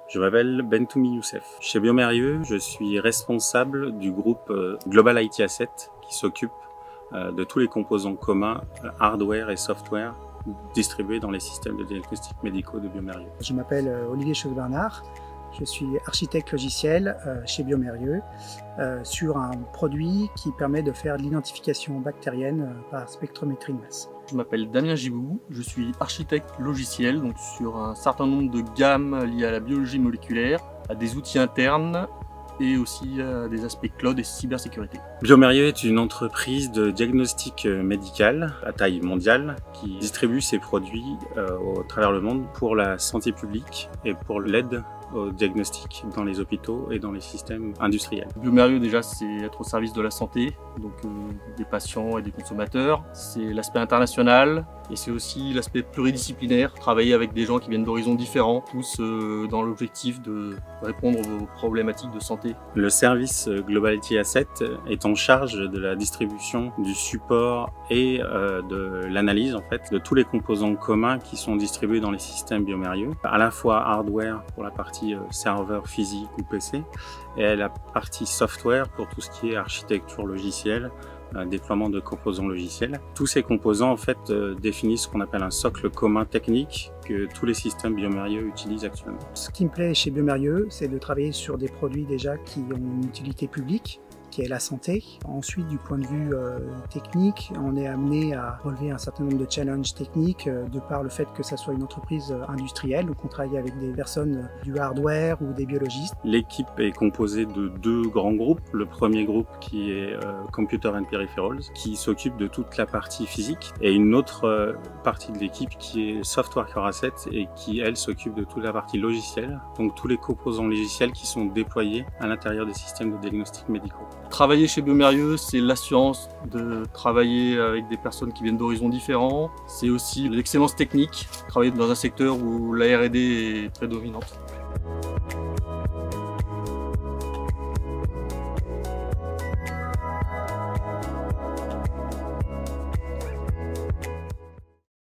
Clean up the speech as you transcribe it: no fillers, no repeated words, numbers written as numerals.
Je m'appelle Bentoumi Youssef. Chez Biomérieux, je suis responsable du groupe Global IT Asset qui s'occupe de tous les composants communs, hardware et software, distribués dans les systèmes de diagnostic médicaux de Biomérieux. Je m'appelle Olivier Chose-Bernard. Je suis architecte logiciel chez Biomérieux sur un produit qui permet de faire de l'identification bactérienne par spectrométrie de masse. Je m'appelle Damien Gibou, je suis architecte logiciel donc sur un certain nombre de gammes liées à la biologie moléculaire, à des outils internes et aussi à des aspects cloud et cybersécurité. Biomérieux est une entreprise de diagnostic médical à taille mondiale qui distribue ses produits au travers le monde pour la santé publique et pour l'aide au diagnostic dans les hôpitaux et dans les systèmes industriels. Biomérieux déjà c'est être au service de la santé, donc des patients et des consommateurs. C'est l'aspect international et c'est aussi l'aspect pluridisciplinaire, travailler avec des gens qui viennent d'horizons différents, tous dans l'objectif de répondre aux problématiques de santé. Le service Global IT Asset est en charge de la distribution, du support et de l'analyse en fait de tous les composants communs qui sont distribués dans les systèmes Biomérieux, à la fois hardware pour la partie serveur physique ou PC et la partie software pour tout ce qui est architecture logicielle, déploiement de composants logiciels. Tous ces composants en fait définissent ce qu'on appelle un socle commun technique que tous les systèmes Biomérieux utilisent actuellement. Ce qui me plaît chez Biomérieux, c'est de travailler sur des produits déjà qui ont une utilité publique, qui est la santé. Ensuite, du point de vue technique, on est amené à relever un certain nombre de challenges techniques de par le fait que ça soit une entreprise industrielle, donc on travaille avec des personnes du hardware ou des biologistes. L'équipe est composée de deux grands groupes. Le premier groupe qui est Computer and Peripherals, qui s'occupe de toute la partie physique, et une autre partie de l'équipe qui est Software Core Asset et qui, elle, s'occupe de toute la partie logicielle, donc tous les composants logiciels qui sont déployés à l'intérieur des systèmes de diagnostic médicaux. Travailler chez Biomérieux, c'est l'assurance de travailler avec des personnes qui viennent d'horizons différents. C'est aussi l'excellence technique, travailler dans un secteur où la R&D est prédominante.